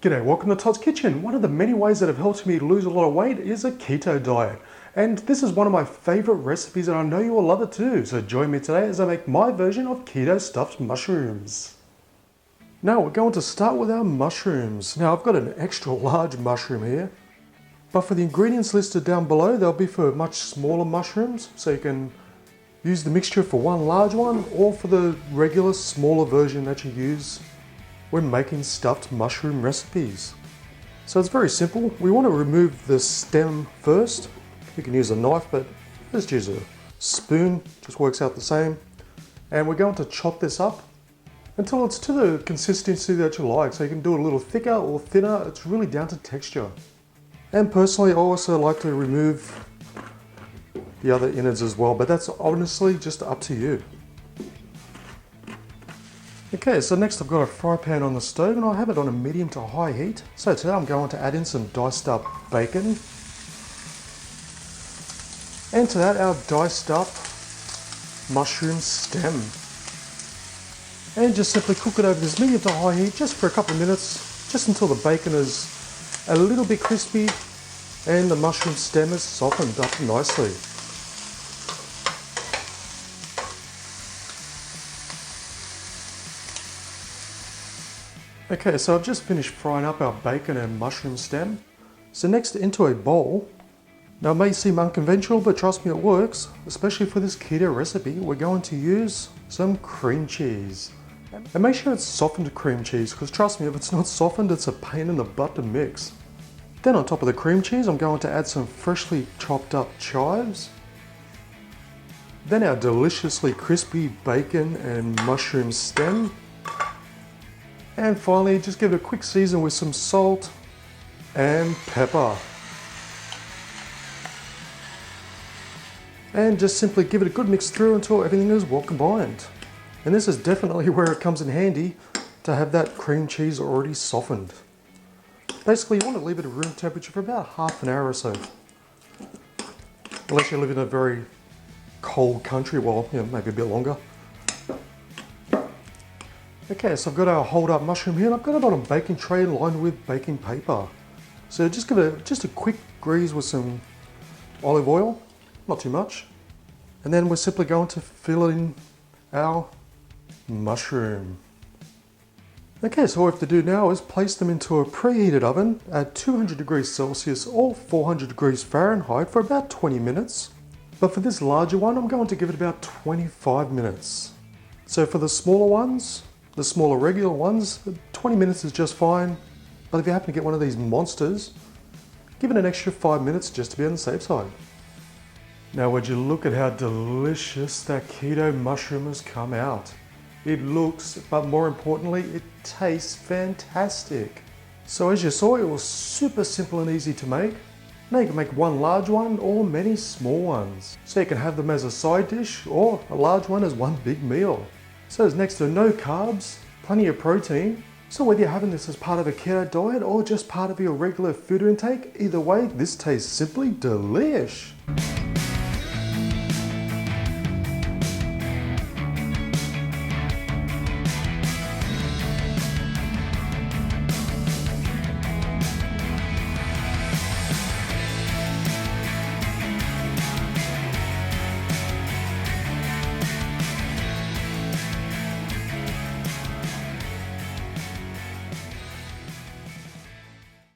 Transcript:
G'day, welcome to Todd's Kitchen. One of the many ways that have helped me lose a lot of weight is a keto diet. And this is one of my favorite recipes and I know you will love it too. So join me today as I make my version of keto stuffed mushrooms. Now we're going to start with our mushrooms. Now I've got an extra large mushroom here. But for the ingredients listed down below, they'll be for much smaller mushrooms. So you can use the mixture for one large one or for the regular smaller version that you use when making stuffed mushroom recipes. So it's very simple. We want to remove the stem first. You can use a knife, but just use a spoon, just works out the same. And we're going to chop this up until it's to the consistency that you like. So you can do it a little thicker or thinner, it's really down to texture. And personally, I also like to remove the other innards as well, but that's honestly just up to you. Okay, so next I've got a fry pan on the stove and I have it on a medium to high heat. So today I'm going to add in some diced up bacon. And to that our diced up mushroom stem. And just simply cook it over this medium to high heat just for a couple of minutes, just until the bacon is a little bit crispy and the mushroom stem is softened up nicely. Okay, so I've just finished frying up our bacon and mushroom stem. So next into a bowl. Now it may seem unconventional, but trust me it works. Especially for this keto recipe, we're going to use some cream cheese. And make sure it's softened cream cheese, because trust me, if it's not softened, it's a pain in the butt to mix. Then on top of the cream cheese, I'm going to add some freshly chopped up chives. Then our deliciously crispy bacon and mushroom stem. And finally, just give it a quick season with some salt and pepper. And just simply give it a good mix through until everything is well combined. And this is definitely where it comes in handy to have that cream cheese already softened. Basically, you want to leave it at room temperature for about half an hour or so. Unless you live in a very cold country, well, maybe a bit longer. Okay, so I've got our hold up mushroom here and I've got it on a baking tray lined with baking paper. So just give it just a quick grease with some olive oil, not too much. And then we're simply going to fill in our mushroom. Okay, so all we have to do now is place them into a preheated oven at 200 degrees Celsius or 400 degrees Fahrenheit for about 20 minutes. But for this larger one, I'm going to give it about 25 minutes. So for the smaller ones, the smaller regular ones, 20 minutes is just fine. But if you happen to get one of these monsters, give it an extra 5 minutes just to be on the safe side. Now would you look at how delicious that keto mushroom has come out. It looks, but more importantly, it tastes fantastic. So as you saw, it was super simple and easy to make. Now you can make one large one or many small ones. So you can have them as a side dish or a large one as one big meal. So there's next to no carbs, plenty of protein. So whether you're having this as part of a keto diet or just part of your regular food intake, either way, this tastes simply delish.